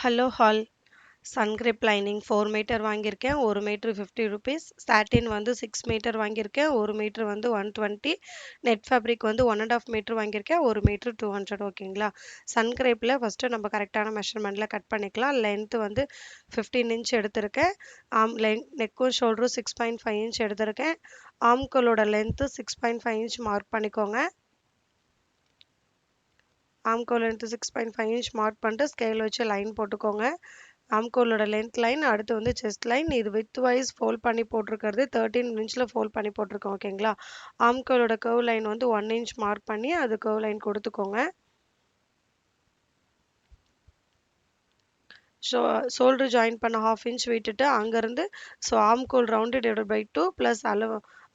Hello hall சன்கிரிப் lining 4 metre வாங்கியிருக்கேன். 1 metre 50 rupees. சாட்டின் வந்து 6 metre வாங்கியிருக்கேன். 1 மீட்டர் வந்து 120. நெட் ஃபேப்ரிக் வந்து 1 1/2 மீட்டர் வாங்கியிருக்கேன். 1 மீட்டர் 200 ஓகேங்களா. சன்கிரேப்பில் ஃபஸ்ட்டு நம்ம கரெக்டான மெஷர்மெண்ட்டில் கட் பண்ணிக்கலாம். லென்த்து வந்து 15 இன்ச் எடுத்திருக்கேன். நெக்கும் ஷோல்டரும் 6.5 இன்ச் எடுத்திருக்கேன். ஆம்கோலோட லென்த்து 6.5 இன்ச் மார்க் பண்ணிக்கோங்க. ஆம்கோல் லென்த்து 6.5 இன்ச் மார்க் பண்ணிட்டு ஸ்கேல் வச்சு லைன் போட்டுக்கோங்க. ஆம்கோலோட லென்த் லைன், அடுத்து வந்து செஸ்ட் லைன். இது வித் வைஸ் ஃபோல்ட் பண்ணி போட்டிருக்கிறது 13 இன்ச்சில் ஃபோல்ட் பண்ணி போட்டிருக்கோம் ஓகேங்களா. ஆம்கோலோட கர்வ் லைன் வந்து 1 இன்ச் மார்க் பண்ணி அது கர்வ் லைன் கொடுத்துக்கோங்க. ஷோல்டர் ஜாயின் பண்ண 1/2 இன்ச் விட்டுட்டு அங்கேருந்து ஆம்கோல் round divide by 2 plus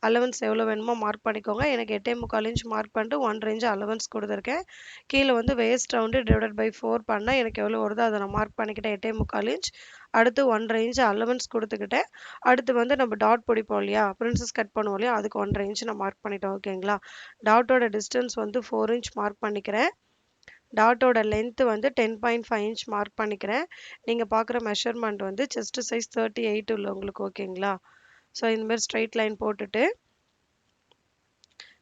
allowance எவ்வளோ வேணுமோ மார்க் பண்ணிக்கோங்க. எனக்கு 8.25 இன்ச் மார்க் பண்ணிட்டு 1 இன்ச் அலவன்ஸ் கொடுத்துருக்கேன். கீழே வந்து வேஸ்ட் ரவுண்டு டிவைட் பை 4 பண்ணால் எனக்கு எவ்வளோ வருதோ அதை நான் மார்க் பண்ணிக்கிட்டேன் 8.25 இன்ச். அடுத்து 1.5 இன்ச் அலவன்ஸ் கொடுத்துக்கிட்டேன். அடுத்து வந்து நம்ம டாட் பிடிப்போம் இல்லையா, பிரின்சஸ் கட் பண்ணுவோம் இல்லையா, அதுக்கு 1.5 இன்ச் நான் மார்க் பண்ணிட்டேன் ஓகேங்களா. டாட்டோட டிஸ்டன்ஸ் வந்து 4 இன்ச் மார்க் பண்ணிக்கிறேன். டாட்டோட லென்த்து வந்து 10.5 இன்ச் மார்க் பண்ணிக்கிறேன். நீங்கள் பார்க்குற மெஷர்மெண்ட் வந்து செஸ்ட் சைஸ் 38 உள்ளவங்களுக்கு ஓகேங்களா. இந்தமாதிரி ஸ்ட்ரைட் லைன் போட்டுட்டு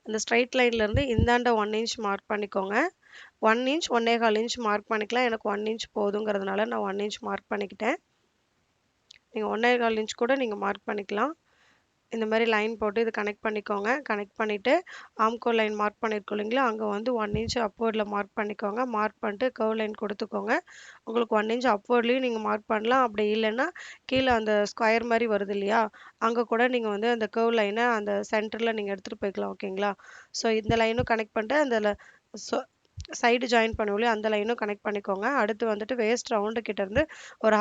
இந்த ஸ்ட்ரைட் லைன்லேருந்து இந்தாண்ட 1 இன்ச் மார்க் பண்ணிக்கோங்க. 1 இன்ச் 1.25 இன்ச் மார்க் பண்ணிக்கலாம். எனக்கு 1 இன்ச் போதுங்கிறதுனால நான் 1 இன்ச் மார்க் பண்ணிக்கிட்டேன். நீங்கள் 1.25 இன்ச் கூட நீங்கள் மார்க் பண்ணிக்கலாம். இந்த மாதிரி லைன் போட்டு இது கனெக்ட் பண்ணிக்கோங்க. கனெக்ட் பண்ணிவிட்டு ஆம்கோல் லைன் மார்க் பண்ணியிருக்கோம் இல்லைங்களா, அங்கே வந்து 1 இன்ச் அப்வர்டில் மார்க் பண்ணிக்கோங்க. மார்க் பண்ணிட்டு கர்வ் லைன் கொடுத்துக்கோங்க. உங்களுக்கு 1 இன்ச் அப்வர்ட்லேயும் நீங்கள் மார்க் பண்ணலாம். அப்படி இல்லைன்னா கீழே அந்த ஸ்கொயர் மாதிரி வருது இல்லையா, அங்கே கூட நீங்கள் வந்து அந்த கர்வ் லைனை அந்த சென்டரில் நீங்கள் எடுத்துகிட்டு போய்க்கலாம் ஓகேங்களா. இந்த லைனும் கனெக்ட் பண்ணிட்டு அந்த சைடு ஜாயின் பண்ணுவோம் இல்லையா, அந்த லைனும் கனெக்ட் பண்ணிக்கோங்க. அடுத்து வந்துட்டு வேஸ்ட் ரவுண்டு கிட்டேருந்து ஒரு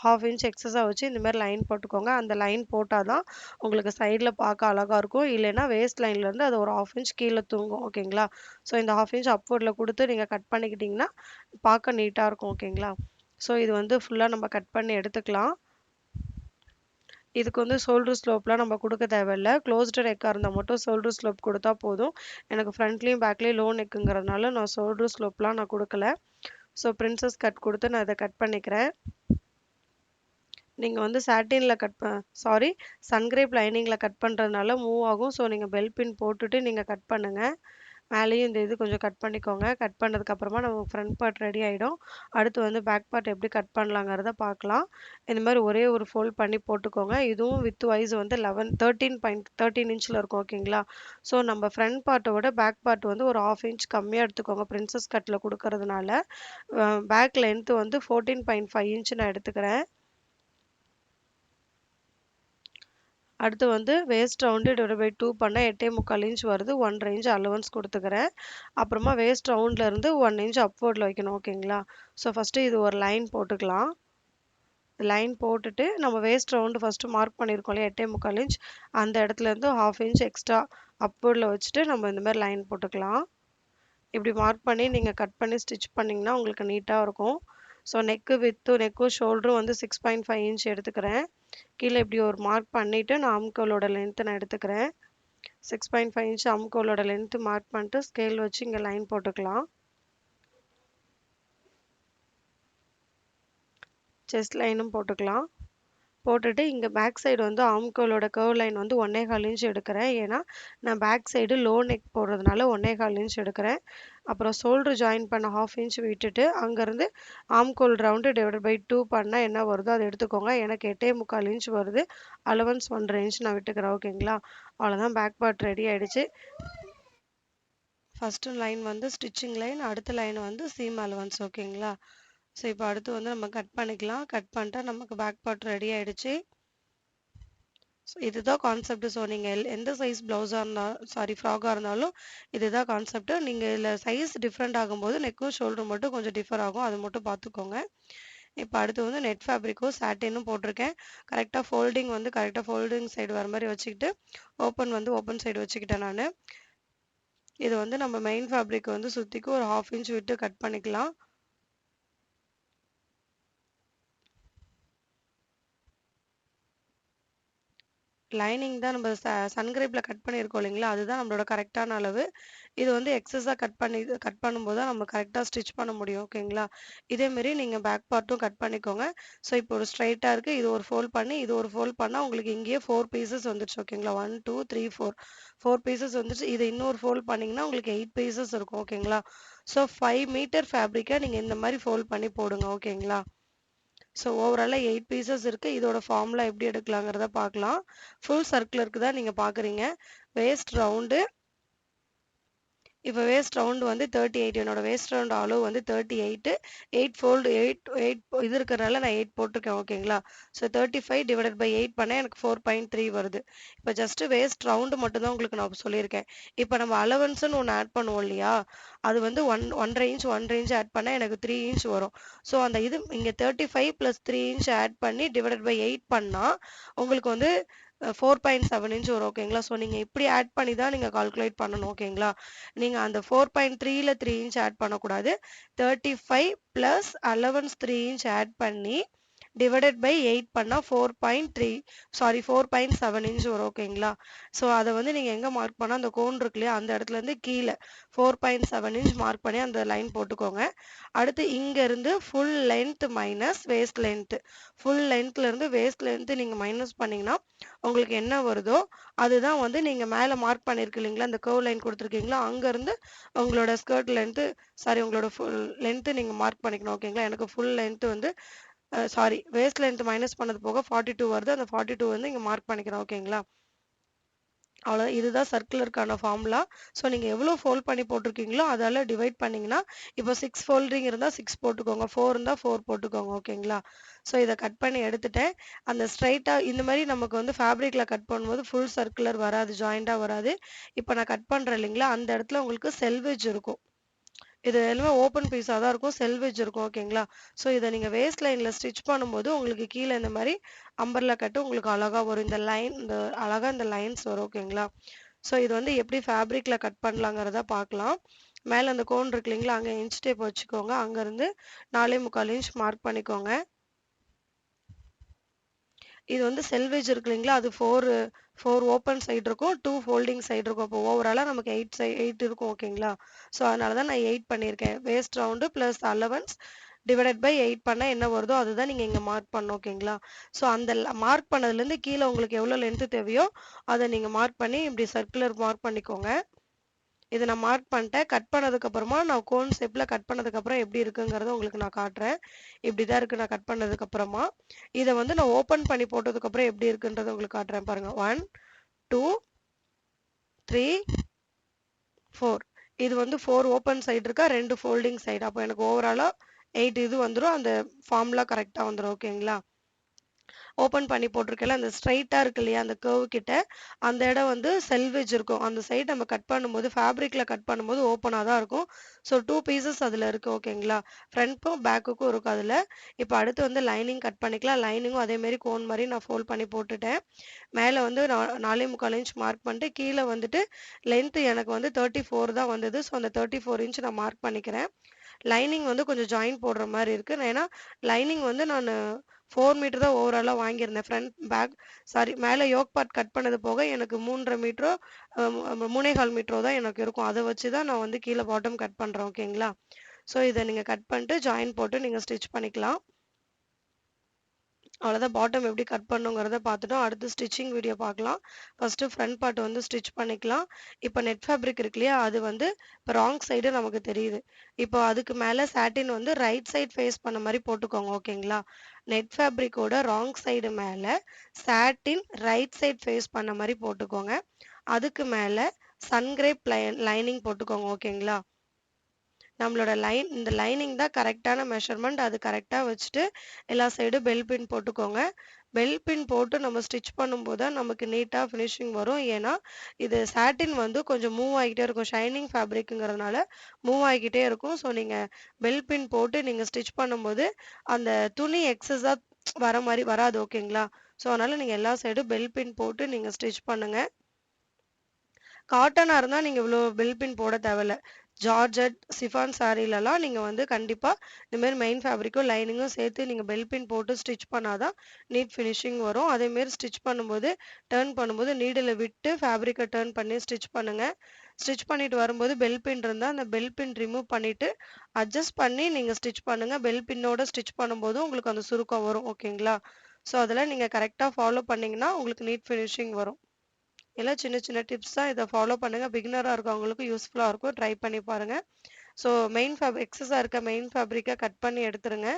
ஹாஃப் இன்ச் எக்ஸஸாக வச்சு இந்த மாதிரி லைன் போட்டுக்கோங்க. அந்த லைன் போட்டால் தான் உங்களுக்கு சைடில் பார்க்க அழகாக இருக்கும். இல்லைன்னா வேஸ்ட் லைன்லேருந்து அது ஒரு 1/2 இன்ச் கீழே தூங்கும் ஓகேங்களா. இந்த 1/2 இன்ச் அப்வர்டில் கொடுத்து நீங்கள் கட் பண்ணிக்கிட்டிங்கன்னா பார்க்க நீட்டாக இருக்கும் ஓகேங்களா. இது வந்து ஃபுல்லாக நம்ம கட் பண்ணி எடுத்துக்கலாம். இதுக்கு வந்து ஷோல்டர் ஸ்லோப்லாம் நம்ம கொடுக்க தேவையில்ல. க்ளோஸ்டு நெக்காக இருந்தால் மட்டும் ஷோல்டர் ஸ்லோப் கொடுத்தா போதும். எனக்கு ஃப்ரண்ட்லேயும் பேக்லேயும் லோ நெக்குங்கிறதுனால நான் ஷோல்டர் ஸ்லோப்லாம் நான் கொடுக்கல. பிரின்சஸ் கட் கொடுத்து நான் இதை கட் பண்ணிக்கிறேன். நீங்கள் வந்து சாட்டினில் சன்கிரேப் லைனிங்கில் கட் பண்ணுறதுனால மூவ் ஆகும். நீங்கள் பெல் பின் போட்டுட்டு நீங்கள் கட் பண்ணுங்கள். மேலேயும் இந்த இது கொஞ்சம் கட் பண்ணிக்கோங்க. கட் பண்ணதுக்கப்புறமா நம்ம ஃப்ரண்ட் பார்ட் ரெடி ஆகிடும். அடுத்து வந்து பேக் பார்ட் எப்படி கட் பண்ணலாங்கிறத பார்க்கலாம். இந்த மாதிரி ஒரே ஒரு ஃபோல்ட் பண்ணி போட்டுக்கோங்க. இதுவும் வித் வைஸ் வந்து 13 இன்ச்சில் இருக்கும் ஓகேங்களா. நம்ம ஃப்ரண்ட் பார்ட்டோட பேக் பார்ட் வந்து ஒரு 1/2 இன்ச் கம்மியாக எடுத்துக்கோங்க. பிரின்சஸ் கட்டில் கொடுக்கறதுனால பேக் லென்த்து வந்து 14.5 இன்ச் நான் எடுத்துக்கிறேன். அடுத்து வந்து வேஸ்ட் ரவுண்டு டிவைட் பை 2 பண்ணால் 8.25 இன்ச் வருது. 1.5 இன்ச் அலவன்ஸ் கொடுத்துக்கிறேன். அப்புறமா வேஸ்ட் ரவுண்ட்லேருந்து 1 இன்ச் அப்வர்டில் வைக்கணும் ஓகேங்களா. ஃபஸ்ட்டு இது ஒரு லைன் போட்டுக்கலாம். லைன் போட்டுட்டு நம்ம வேஸ்ட் ரவுண்டு ஃபஸ்ட்டு மார்க் பண்ணியிருக்கோம் இல்லையா 8.25 இன்ச், அந்த இடத்துலேருந்து 1/2 இன்ச் எக்ஸ்ட்ரா அப்வர்டில் வச்சுட்டு நம்ம இந்த மாதிரி லைன் போட்டுக்கலாம். இப்படி மார்க் பண்ணி நீங்கள் கட் பண்ணி ஸ்டிச் பண்ணிங்கன்னா உங்களுக்கு நீட்டாக இருக்கும். நெக்கும் ஷோல்டரும் வந்து 6.5 இன்ச் எடுத்துக்கிறேன். கீழே இப்படி ஒரு மார்க் பண்ணிவிட்டு நான் ஆம்கோலோட லென்த்து நான் எடுத்துக்கிறேன். 6.5 இன்ச் ஆம்கோலோட லென்த்து மார்க் பண்ணிட்டு ஸ்கேல் வச்சு இங்கே லைன் போட்டுக்கலாம். செஸ்ட் லைனும் போட்டுக்கலாம். போட்டுட்டு இங்கே பேக் சைடு வந்து ஆம்கோலோட கர்வ் லைன் வந்து 1.25 இன்ச் எடுக்கிறேன். ஏன்னா நான் பேக் சைடு லோ நெக் போடுறதுனால 1.25 இன்ச் எடுக்கிறேன். அப்புறம் ஷோல்டர் ஜாயின் பண்ண 1/2 இன்ச் விட்டுட்டு அங்கேருந்து ஆம்கோல் ரவுண்டு டிவைட் பை 2 பண்ணால் என்ன வருதோ அதை எடுத்துக்கோங்க. எனக்கு 8.25 இன்ச் வருது. அலவன்ஸ் 1.5 இன்ச் நான் விட்டுக்கிறேன் ஓகேங்களா. அவ்வளோதான், பேக் பார்ட் ரெடி ஆகிடுச்சு. ஃபஸ்ட்டு லைன் வந்து ஸ்டிச்சிங் லைன், அடுத்த லைன் வந்து சீம் அலவன்ஸ் ஓகேங்களா. இப்போ அடுத்து வந்து நம்ம கட் பண்ணிக்கலாம். கட் பண்ணிட்டா நமக்கு பேக் பார்ட் ரெடி ஆகிடுச்சு. இதுதான் கான்செப்ட். நீங்கள் எந்த சைஸ் ப்ளவுஸாக இருந்தாலும் ஃப்ராகாக இருந்தாலும் இதுதான் கான்செப்ட். நீங்கள் இதில் சைஸ் டிஃப்ரெண்ட் ஆகும்போது நெக்கும் ஷோல்டரும் மட்டும் கொஞ்சம் டிஃபர் ஆகும். அது மட்டும் பார்த்துக்கோங்க. இப்போ அடுத்து வந்து நெட் ஃபேப்ரிக்கும் சாட்டினும் போட்டிருக்கேன். கரெக்டாக ஃபோல்டிங் சைடு வர மாதிரி வச்சுக்கிட்டு ஓப்பன் சைடு வச்சுக்கிட்டேன் நான். இது வந்து நம்ம மெயின் ஃபேப்ரிக் வந்து சுற்றிக்கு ஒரு 1/2 இன்ச் விட்டு கட் பண்ணிக்கலாம். லைனிங் தான் நம்ம சன்கிரேப்ல கட் பண்ணியிருக்கோம் இல்லைங்களா? அதுதான் நம்மளோட கரெக்டான அளவு. இது வந்து எக்ஸஸா கட் பண்ணும்போது தான் நம்ம கரெக்ட்டா ஸ்டிச் பண்ண முடியும். ஓகேங்களா? இதே மாரி நீங்க பேக் பார்ட்டும் கட் பண்ணிக்கோங்க. ஸோ இப்போ ஒரு ஸ்ட்ரெய்ட்டா இருக்கு. இது ஒரு ஃபோல்ட் பண்ணி, இது ஒரு ஃபோல்ட் பண்ணா உங்களுக்கு இங்கேயே 4 பீசஸ் வந்துருச்சு. ஓகேங்களா? 1, 2, 3, 4 4 பீசஸ் வந்துருச்சு. இத இன்னொரு ஃபோல்ட் பண்ணீங்கன்னா உங்களுக்கு 8 பீசஸ் இருக்கும். ஓகேங்களா? ஸோ 5 மீட்டர் ஃபேப்ரிக்க நீங்க இந்த மாரி ஃபோல்ட் பண்ணி போடுங்க. ஓகேங்களா? ஸோ ஓவராலா 8 பீசஸ் இருக்கு. இதோட ஃபார்முலா எப்படி எடுக்கலாங்கிறத பார்க்கலாம். ஃபுல் சர்க்குலருக்கு தான் நீங்க பார்க்குறீங்க. வேஸ்ட் ரவுண்டு இப்போ வேஸ்ட் ரவுண்ட் வந்து 38 என்னோட வேஸ்ட் ரவுண்ட் அளவு வந்து 38 8 ஃபோல்டு 8 இது இருக்கிறனால நான் 8 போட்டிருக்கேன் ஓகேங்களா ஸோ 35 டிவைடட் பை 8 பண்ணேன் எனக்கு 4.3 வருது இப்போ ஜஸ்ட் வேஸ்ட் ரவுண்டு மட்டும் தான் உங்களுக்கு நான் சொல்லியிருக்கேன் இப்போ நம்ம அலவன்ஸ்னு ஒன்று ஆட் பண்ணுவோம் இல்லையா அது வந்து 1.5 இன்ச் ஆட் பண்ணால் எனக்கு 3 இன்ச் வரும் ஸோ அந்த இது இங்கே 35 ப்ளஸ் 3 இன்ச் ஆட் பண்ணி டிவைடட் பை 8 பண்ணால் உங்களுக்கு வந்து 4.7 இன்ச் வரும் ஓகேங்களா ஸோ நீங்கள் இப்படி ஆட் பண்ணி தான் நீங்கள் கால்குலேட் பண்ணணும் ஓகேங்களா நீங்க அந்த 4.3ல 3 இன்ச் ஆட் பண்ணக்கூடாது 35 பிளஸ் அலவன்ஸ் 3 இன்ச் ஆட் பண்ணி டிவைடட் பை 8 பண்ணா 4.3 சாரி 4.7 இன்ச் வரும் ஓகேங்களா ஸோ அதை வந்து நீங்க எங்க மார்க் பண்ணா அந்த கோன் இருக்கு இல்லையா அந்த இடத்துல இருந்து கீழே 4.7 இன்ச் மார்க் பண்ணி அந்த லைன் போட்டுக்கோங்க அடுத்து இங்க இருந்து full length minus waist length full லென்த்ல இருந்து வேஸ்ட் லென்த் நீங்க மைனஸ் பண்ணீங்கன்னா உங்களுக்கு என்ன வருதோ அதுதான் வந்து நீங்க மேல மார்க் பண்ணிருக்கு இல்லைங்களா அந்த கர்வ் லைன் கொடுத்துருக்கீங்களா அங்க இருந்து உங்களோட ஸ்கர்ட் லென்த் சாரி உங்களோட ஃபுல் லென்த் நீங்க மார்க் பண்ணிக்கணும் ஓகேங்களா எனக்கு ஃபுல் லென்த் வந்து சாரி வேஸ்ட் லென்த் மைனஸ் பண்ணது போக 42 வருது அந்த 42 வந்து இங்க மார்க் பண்ணிக்கிறோம் ஓகேங்களா அவ்வளோதான் இதுதான் சர்க்குலருக்கான ஃபார்முலா ஸோ நீங்கள் எவ்வளோ ஃபோல்ட் பண்ணி போட்டிருக்கீங்களோ அதால டிவைட் பண்ணிங்கன்னா இப்போ 6 ஃபோல்டிங் இருந்தால் 6 போட்டுக்கோங்க 4 இருந்தால் 4 போட்டுக்கோங்க ஓகேங்களா ஸோ இதை கட் பண்ணி எடுத்துட்டேன் அந்த ஸ்ட்ரைட்டாக இந்த மாதிரி நமக்கு வந்து ஃபேப்ரிக்கில் கட் பண்ணும்போது ஃபுல் சர்க்குலர் வராது ஜாயிண்டாக வராது இப்போ நான் கட் பண்ணுறேன் இல்லைங்களா அந்த இடத்துல உங்களுக்கு செல்வேஜ் இருக்கும் இது எல்லாமே ஓப்பன் பீஸாக தான் இருக்கும் செல்வேஜ் இருக்கும் ஓகேங்களா ஸோ இதை நீங்கள் வேஸ்ட் லைனில் ஸ்டிச் பண்ணும்போது உங்களுக்கு கீழே இந்த மாதிரி அம்பர்லா கட்டு உங்களுக்கு அழகாக வரும் இந்த லைன் இந்த அழகாக இந்த லைன்ஸ் வரும் ஓகேங்களா ஸோ இது வந்து எப்படி ஃபேப்ரிக்கில் கட் பண்ணலாங்கிறத பார்க்கலாம் மேலே அந்த கோன் இருக்கு இல்லைங்களா அங்கே இன்ச் டேப் வச்சுக்கோங்க அங்கேருந்து 4.25 இன்ச் மார்க் பண்ணிக்கோங்க இது வந்து செல்வேஜ் இருக்கு இல்லைங்களா அது ஃபோர் ஓப்பன் சைடு இருக்கும் 2 ஃபோல்டிங் சைடு இருக்கும் அப்போ ஓவராலாக நமக்கு 8 இருக்கும் ஓகேங்களா ஸோ அதனால தான் நான் 8 பண்ணியிருக்கேன் waste round plus allowance divided by 8 பண்ணால் என்ன வருதோ அதுதான் நீங்கள் இங்கே மார்க் பண்ணணும் ஓகேங்களா ஸோ அந்த மார்க் பண்ணதுலேருந்து கீழே உங்களுக்கு எவ்வளோ லென்த்து தேவையோ அதை நீங்கள் மார்க் பண்ணி இப்படி சர்க்குலர் மார்க் பண்ணிக்கோங்க இதை நான் மார்க் பண்ணிட்டேன் கட் பண்ணதுக்கப்புறமா நான் கோன் ஷேப்பில் கட் பண்ணதுக்கப்புறம் எப்படி இருக்குங்கிறத உங்களுக்கு நான் காட்டுறேன் இப்படி தான் இருக்குது நான் கட் பண்ணதுக்கப்புறமா இதை வந்து நான் ஓப்பன் பண்ணி போட்டதுக்கப்புறம் எப்படி இருக்குன்றதை உங்களுக்கு காட்டுறேன் பாருங்கள் 1 2 3 4 இது வந்து 4 ஓப்பன் சைடு இருக்கா 2 ஃபோல்டிங் சைடு அப்போ எனக்கு ஓவராலாக 8 இது வந்துடும் அந்த ஃபார்முலா கரெக்டாக வந்துடும் ஓகேங்களா ஓப்பன் பண்ணி போட்டிருக்கல அந்த ஸ்ட்ரைட்டா இருக்கு இல்லையா அந்த கர்வ் கிட்ட அந்த இடம் வந்து செல்வேஜ் இருக்கும் அந்த சைடு நம்ம கட் பண்ணும்போது ஃபேப்ரிக்ல கட் பண்ணும்போது ஓப்பனாக தான் இருக்கும் ஸோ 2 பீசஸ் அதில் இருக்கு ஓகேங்களா ஃப்ரண்ட்க்கும் பேக்குக்கும் இருக்கும் அதில் இப்போ அடுத்து வந்து லைனிங் கட் பண்ணிக்கலாம் லைனிங்கும் அதே மாதிரி கோன் மாதிரி நான் ஃபோல்ட் பண்ணி போட்டுட்டேன் மேலே வந்து 4.25 இன்ச் மார்க் பண்ணிட்டு கீழே வந்துட்டு லென்த் எனக்கு வந்து 34 தான் வந்தது ஸோ அந்த 34 இன்ச் நான் மார்க் பண்ணிக்கிறேன் லைனிங் வந்து கொஞ்சம் ஜாயின் போடுற மாதிரி இருக்கு ஏன்னா லைனிங் வந்து நான் 4 மீட்டர் தான் ஓவராலாக வாங்கியிருந்தேன் ஃப்ரண்ட் பேக் சாரி மேலே யோக் பார்ட் கட் பண்ணது போக எனக்கு 3.5 மீட்டரோ 3.25 மீட்டரோ தான் எனக்கு இருக்கும் அதை வச்சு தான் நான் வந்து கீழே பாட்டம் கட் பண்ணுறேன் ஓகேங்களா ஸோ இதை நீங்கள் கட் பண்ணிட்டு ஜாயின் போட்டு நீங்கள் ஸ்டிச் பண்ணிக்கலாம் அவ்வளோதான் பாட்டம் எப்படி கட் பண்ணுங்கிறத பார்த்துட்டோம் அடுத்து ஸ்டிச்சிங் வீடியோ பார்க்கலாம் ஃபஸ்ட்டு ஃப்ரண்ட் பார்ட் வந்து ஸ்டிச் பண்ணிக்கலாம் இப்போ நெட் ஃபேப்ரிக் இருக்கு இல்லையா அது வந்து இப்போ ராங் சைடு நமக்கு தெரியுது இப்போ அதுக்கு மேலே சாட்டின் வந்து ரைட் சைடு ஃபேஸ் பண்ண மாதிரி போட்டுக்கோங்க ஓகேங்களா நெட் ஃபேப்ரிக்கோட ராங் சைடு மேலே சாட்டின் ரைட் சைடு ஃபேஸ் பண்ண மாதிரி போட்டுக்கோங்க அதுக்கு மேலே சன்கிரேப் லைனிங் போட்டுக்கோங்க ஓகேங்களா நம்மளோட இந்த லைனிங் தான் கரெக்டான மெஷர்மெண்ட் அது கரெக்டாக வச்சுட்டு எல்லா சைடும் பெல் பின் போட்டுக்கோங்க பெல் பின் போட்டு நம்ம ஸ்டிச் பண்ணும்போது தான் நமக்கு நீட்டாக ஃபினிஷிங் வரும் ஏன்னா இது சாட்டின் வந்து கொஞ்சம் மூவ் ஆகிக்கிட்டே இருக்கும் ஷைனிங் ஃபேப்ரிக்குங்கிறதுனால மூவ் ஆகிக்கிட்டே இருக்கும் ஸோ நீங்கள் பெல் பின் போட்டு நீங்கள் ஸ்டிச் பண்ணும்போது அந்த துணி எக்ஸஸாக வர மாதிரி வராது ஓகேங்களா ஸோ அதனால் நீங்கள் எல்லா சைடும் பெல் பின் போட்டு நீங்கள் ஸ்டிச் பண்ணுங்கள் காட்டனாக இருந்தால் நீங்கள் இவ்வளோ பெல் பின் போட தேவையில்ல ஜார்ஜெட், சிஃபான் சாரீலலாம் நீங்க வந்து கண்டிப்பா இந்த மாரி மெயின் ஃபேப்ரிக்கும், லைனிங்கும் சேர்த்து நீங்க பெல் பின் போட்டு ஸ்டிச் பண்ணா தான் நீட் ஃபினிஷிங் வரும். அதேமாரி ஸ்டிச் பண்ணும்போது, டர்ன் பண்ணும்போது நீடில விட்டு ஃபேப்ரிக்க டர்ன் பண்ணி ஸ்டிச் பண்ணுங்க. ஸ்டிச் பண்ணிட்டு வரும்போது பெல் பின் இருந்தா, அந்த பெல் பின் ரிமூவ் பண்ணிட்டு, அட்ஜஸ்ட் பண்ணி நீங்க ஸ்டிச் பண்ணுங்க. பெல் பின்னோட ஸ்டிச் பண்ணும்போது உங்களுக்கு அந்த சுருக்கம் வரும். ஓகேங்களா? ஸோ அதெல்லாம் நீங்க கரெக்ட்டா ஃபாலோ பண்ணீங்கன்னா, உங்களுக்கு நீட் ஃபினிஷிங் வரும். எல்லாம் சின்ன சின்ன டிப்ஸ் தான். இத ஃபாலோ பண்ணுங்க. பிகினரா இருக்கவங்களுக்கு யூஸ்ஃபுல்லா இருக்கும். ட்ரை பண்ணி பாருங்க. ஸோ எக்ஸஸா இருக்க மெயின் ஃபேப்ரிக்க கட் பண்ணி எடுத்துருங்க.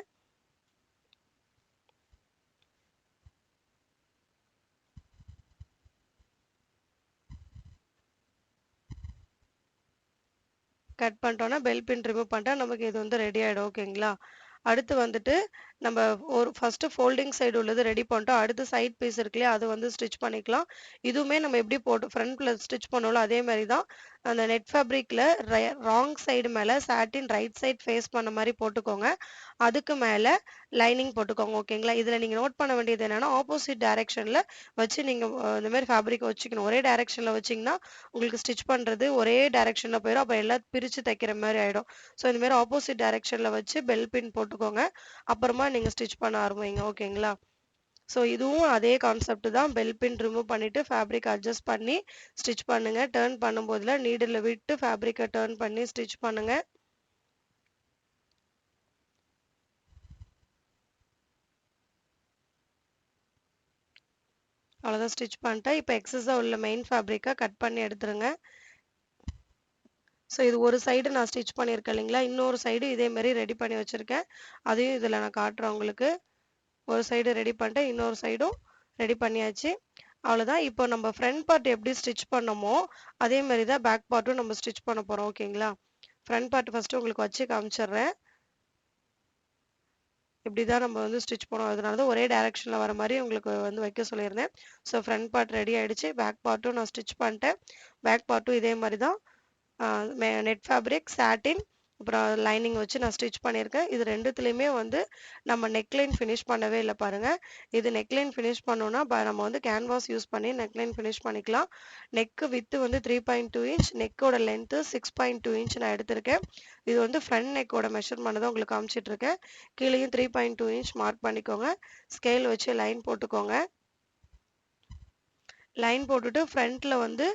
கட் பண்ணிட்டோம்னா, பெல் பின் ரிமூவ் பண்ணிட்டா நமக்கு இது வந்து ரெடி ஆயிடும். ஓகேங்களா? அடுத்து வந்துட்டு நம்ம ஒரு ஃபர்ஸ்ட்டு ஃபோல்டிங் சைடு உள்ளது ரெடி பண்ணிட்டோம். அடுத்து சைட் பீஸ் இருக்கு இல்லையா? அது வந்து ஸ்டிச் பண்ணிக்கலாம். இதுவுமே நம்ம எப்படி போட்டு ஃப்ரண்ட்ல ஸ்டிச் பண்ணோம்ல, அதே மாரி தான். அந்த நெட் ஃபேப்ரிக்ல ராங் சைடு மேல சாட்டின் ரைட் சைட் ஃபேஸ் பண்ண மாரி போட்டுக்கோங்க. அதுக்கு மேல லைனிங் போட்டுக்கோங்க. ஓகேங்களா? இதுல நீங்க நோட் பண்ண வேண்டியது என்னன்னா, ஆப்போசிட் டைரக்ஷன்ல வச்சு நீங்க இந்த மாரி ஃபேப்ரிக்க வச்சுக்கணும். ஒரே டைரக்ஷன்ல வச்சீங்கன்னா, உங்களுக்கு ஸ்டிச் பண்றது ஒரே டைரக்ஷன்ல போயிரும். அப்ப எல்லாம் பிரிச்சு தைக்கிற மாரி ஆயிடும். ஸோ இந்த மாரி ஆப்போசிட் டைரக்ஷன்ல வச்சு பெல் பின் போட்டுக்கோங்க. அப்புறமா நீங்க ஸ்டிச் பண்ண ஆரம்பிங்க. ஓகேங்களா? ஸோ இதுவும் அதே கான்செப்ட் தான். பெல் பின் ரிமூவ் பண்ணிட்டு ஃபேப்ரிக் அட்ஜஸ்ட் பண்ணி ஸ்டிச் பண்ணுங்க. டர்ன் பண்ணும்போதுல நீடில விட்டு ஃபேப்ரிக்க டர்ன் பண்ணி ஸ்டிச் பண்ணுங்க. அவ்வளோதான் ஸ்டிச் பண்ணிட்டேன். இப்போ எக்ஸஸா உள்ள மெயின் ஃபேப்ரிக்க கட் பண்ணி எடுத்துருங்க. ஸோ இது ஒரு சைடு நான் ஸ்டிச் பண்ணியிருக்கேன் இல்லைங்களா? இன்னொரு சைடு இதே மாரி ரெடி பண்ணி வச்சிருக்கேன். அதையும் இதில நான் காட்டுறேன் உங்களுக்கு. ஒரு சைடு ரெடி பண்ணிட்டேன். இன்னொரு சைடும் ரெடி பண்ணியாச்சு. அவ்வளோதான். இப்போ நம்ம ஃப்ரண்ட் பார்ட் எப்படி ஸ்டிச் பண்ணோமோ, அதே மாரி தான் பேக் பார்ட்டும் நம்ம ஸ்டிச் பண்ண போறோம். ஓகேங்களா? ஃப்ரண்ட் பார்ட் ஃபர்ஸ்ட்டு உங்களுக்கு வச்சு காமிச்சிடுறேன். இப்படி தான் நம்ம வந்து ஸ்டிச் பண்ணுவோம். அதனால தான் ஒரே டைரக்ஷன்ல வர மாரி உங்களுக்கு வந்து வைக்க சொல்லியிருந்தேன். ஸோ ஃப்ரண்ட் பார்ட் ரெடி ஆயிடுச்சு. பேக் பார்ட்டும் நான் ஸ்டிச் பண்ணிட்டேன். பேக் பார்ட்டும் இதே மாரி தான். நெட் ஃபேப்ரிக், சாட்டின் அப்புறம் லைனிங் வச்சு நான் ஸ்டிச் பண்ணியிருக்கேன். இது 2த்துலயுமே வந்து நம்ம நெக்லைன் ஃபினிஷ் பண்ணவே இல்ல பாருங்க. இது நெக்லைன் ஃபினிஷ் பண்ணோம்னா, நம்ம வந்து கேன்வாஸ் யூஸ் பண்ணி நெக்லைன் ஃபினிஷ் பண்ணிக்கலாம். நெக் விட்த் வந்து 3.2 இன்ச், நெக்கோட லென்த் 6.2 இன்ச் நான் எடுத்திருக்கேன். இது வந்து ஃப்ரண்ட் நெக்கோட மெஷர்மென்ட் தான் உங்களுக்கு காமிச்சிட்டு இருக்கேன். கீழேயும் 3.2 இன்ச் மார்க் பண்ணிக்கோங்க. ஸ்கேல் வச்சு லைன் போட்டுக்கோங்க. லைன் போட்டுட்டு ஃப்ரண்ட்ல வந்து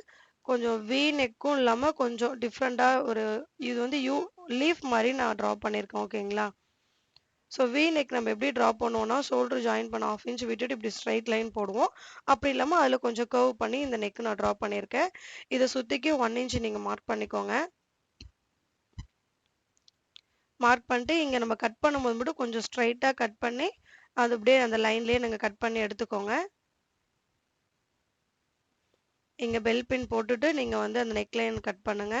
கொஞ்சம் வி நெக்கும் இல்லாம கொஞ்சம் டிஃப்ரெண்டா ஒரு இது வந்து லீஃப் மாரி நான் ட்ரா பண்ணியிருக்கேன். ஓகேங்களா? ஸோ வி நெக் நம்ம எப்படி ட்ரா பண்ணுவோம்னா, ஷோல்டர் ஜாயின் பண்ண 1/2 இன்ச் விட்டுட்டு இப்படி ஸ்ட்ரைட் லைன் போடுவோம். அப்படி இல்லாம அதில கொஞ்சம் கர்வ் பண்ணி இந்த நெக் நான் ட்ரா பண்ணியிருக்கேன். இத சுத்திக்கு 1 இன்ச் நீங்க மார்க் பண்ணிக்கோங்க. மார்க் பண்ணிட்டு இங்க நம்ம கட் பண்ணும்போது மட்டும் கொஞ்சம் ஸ்ட்ரைட்டா கட் பண்ணி, அது அப்படியே அந்த லைன்லயே நீங்க கட் பண்ணி எடுத்துக்கோங்க. இங்க பெல் பின் போட்டுட்டு நீங்க வந்து அந்த நெக் லைன் கட் பண்ணுங்க.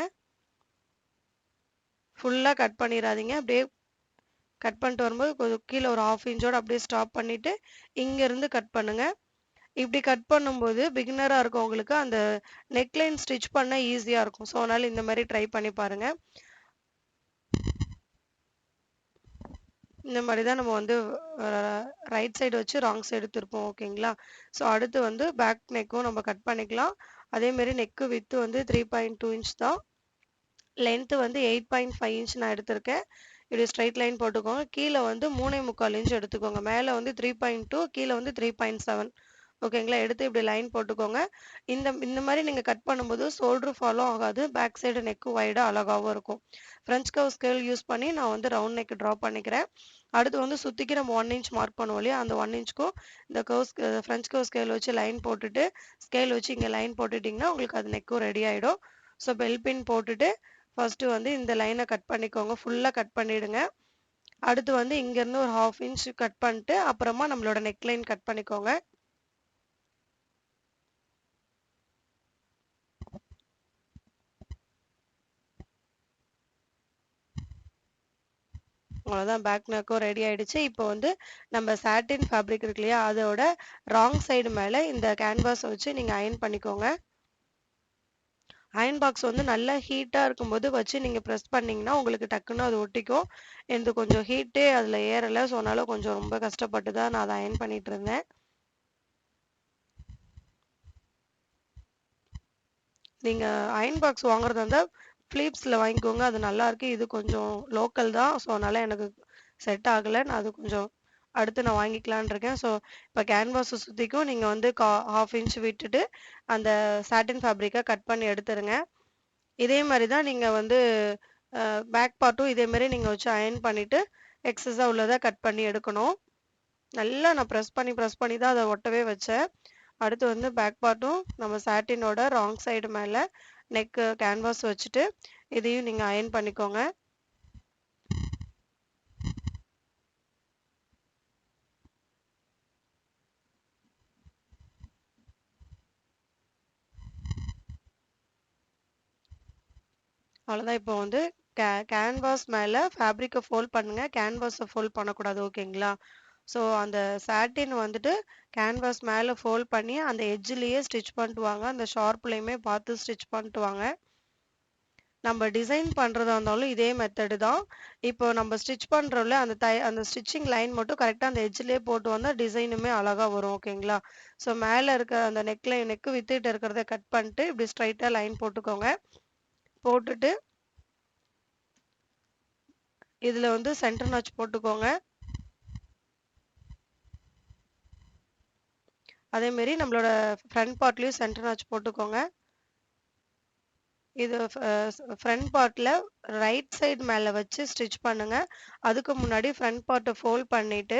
ஃபுல்லா கட் பண்ணிறாதீங்க. அப்படியே கட் பண்ணிட்டு வரும்போது கொஞ்சம் கீழ ஒரு 1/2 இன்ச்சோட அப்படியே ஸ்டாப் பண்ணிட்டு, இங்கருந்து கட் பண்ணுங்க. இப்படி கட் பண்ணும்போது பிகினரா இருக்கவங்களுக்கு அந்த நெக்லைன் ஸ்டிச் பண்ண ஈஸியா இருக்கும். ஸோ அதனால இந்த மாரி ட்ரை பண்ணி பாருங்க. இந்த மாரி தான் நம்ம வந்து ரைட் சைடு வச்சு ராங் சைடு திருப்போம். ஓகேங்களா? ஸோ அடுத்து வந்து பேக் நெக்கும் நம்ம கட் பண்ணிக்கலாம். அதே மாரி நெக் விட்த் வந்து 3.2 இன்ச் தான். லென்த் வந்து 8.5 இன்ச் நான் எடுத்திருக்கேன். இப்படி ஸ்ட்ரெயிட் லைன் போட்டுக்கோங்க. கீழ வந்து 3.25 இன்ச் எடுத்துக்கோங்க. மேல வந்து 3.2 கீழ வந்து 3.7 ஓகேங்களா? எடுத்து இப்படி லைன் போட்டுக்கோங்க. இந்த இந்த மாரி நீங்க கட் பண்ணும்போது ஷோல்டர் ஃபாலும் ஆகாது. பேக் சைடு நெக் வைடா அழகாவும் இருக்கும். ஃப்ரெஞ்ச் கர்வ் ஸ்கேல் யூஸ் பண்ணி நான் வந்து ரவுண்ட் நெக் ட்ரா பண்ணிக்கிறேன். அடுத்து வந்து சுத்திக்கு நம்ம 1 இன்ச் மார்க் பண்ணுவோம் இல்லையா? அந்த 1 இன்ச்க்கும் இந்த ஃப்ரெஞ்ச் கர்வ் ஸ்கேல் வச்சு லைன் போட்டுட்டு, ஸ்கேல் வச்சு இங்க லைன் போட்டுட்டீங்கன்னா, உங்களுக்கு அது நெக்கும் ரெடி ஆயிடும். ஸோ பெல் பின் போட்டுட்டு ஃபர்ஸ்ட்டு வந்து இந்த லைன கட் பண்ணிக்கோங்க. ஃபுல்லா கட் பண்ணிடுங்க. அடுத்து வந்து இங்கருந்து ஒரு 1/2 இன்ச் கட் பண்ணிட்டு, அப்புறமா நம்மளோட நெக் லைன் கட் பண்ணிக்கோங்க. அவ்வளோதான் பேக் நெக்கும் ரெடி ஆயிடுச்சு. இப்போ வந்து நம்ம சாட்டின் ஃபேப்ரிக் இருக்கு இல்லையா? அதோட ராங் சைடு மேல இந்த கேன்வாஸ வச்சு நீங்க அயர்ன் பண்ணிக்கோங்க. அயர்ன் பாக்ஸ் வந்து நல்லா ஹீட்டா இருக்கும்போது வச்சு நீங்க பிரஸ் பண்ணீங்கன்னா, உங்களுக்கு டக்குன்னு அது ஒட்டிக்கும். எனது கொஞ்சம் ஹீட்டே அதில ஏறல. ஸோ அதனால கொஞ்சம் ரொம்ப கஷ்டப்பட்டு தான் நான் அத அயர்ன் பண்ணிட்டு இருந்தேன். நீங்க அயர்ன் பாக்ஸ் வாங்குறதா இருந்தா ஃபிலிப்ஸில் வாங்கிக்கோங்க, அது நல்லாயிருக்கு. இது கொஞ்சம் லோக்கல் தான், ஸோ அதனால் எனக்கு செட் ஆகலை. நான் அது கொஞ்சம் அடுத்து நான் வாங்கிக்கலான்னு இருக்கேன். ஸோ இப்போ கேன்வாஸை சுற்றிக்கும் நீங்கள் வந்து 1/2 இன்ச் விட்டுட்டு அந்த சாட்டின் ஃபேப்ரிக்கை கட் பண்ணி எடுத்துருங்க. இதே மாதிரி தான் நீங்கள் வந்து பேக் பார்ட்டும் இதே மாதிரி நீங்கள் வச்சு அயர்ன் பண்ணிவிட்டு எக்ஸஸாக உள்ளதை கட் பண்ணி எடுக்கணும். நல்லா நான் ப்ரெஸ் பண்ணி தான் அதை ஒட்டவே வச்சேன். அடுத்து வந்து பேக் பார்ட்டும் நம்ம சாட்டினோட ராங் சைடு மேலே நெக்கு கேன்வாஸ் வச்சுட்டு இதையும் நீங்கள் அயர்ன் பண்ணிக்கோங்க. அவ்வளோதான். இப்போ வந்து கேன்வாஸ் மேலே ஃபேப்ரிக்கை ஃபோல்ட் பண்ணுங்க, கேன்வாஸை ஃபோல்ட் பண்ணக்கூடாது. ஓகேங்களா? ஸோ அந்த சாட்டின் வந்துட்டு கேன்வாஸ் மேலே ஃபோல்ட் பண்ணி அந்த எட்ஜ்லேயே ஸ்டிச் பண்ணிட்டு வாங்க. அந்த ஷார்ப்லேயுமே பார்த்து ஸ்டிச் பண்ணிட்டு வாங்க. நம்ம டிசைன் பண்ணுறதா இருந்தாலும் இதே மெத்தடு தான். இப்போ நம்ம ஸ்டிச் பண்ணுறோம்ல அந்த ஸ்டிச்சிங் லைன் மட்டும் கரெக்டாக அந்த எட்ஜ்லேயே போட்டு வந்தால் டிசைனுமே அழகாக வரும். ஓகேங்களா? ஸோ மேலே இருக்க அந்த நெக்கு வித்துட்டு இருக்கிறத கட் பண்ணிட்டு இப்படி ஸ்ட்ரைட்டாக லைன் போட்டுக்கோங்க. போட்டுட்டு இதில் வந்து சென்டர் நாச் போட்டுக்கோங்க. அதேமாரி நம்மளோட ஃப்ரண்ட் பார்ட்லேயும் சென்டர் நாச் போட்டுக்கோங்க. இது ஃப்ரண்ட் பார்ட்டில் ரைட் சைடு மேலே வச்சு ஸ்டிச் பண்ணுங்க. அதுக்கு முன்னாடி ஃப்ரண்ட் பார்ட்டை ஃபோல்ட் பண்ணிவிட்டு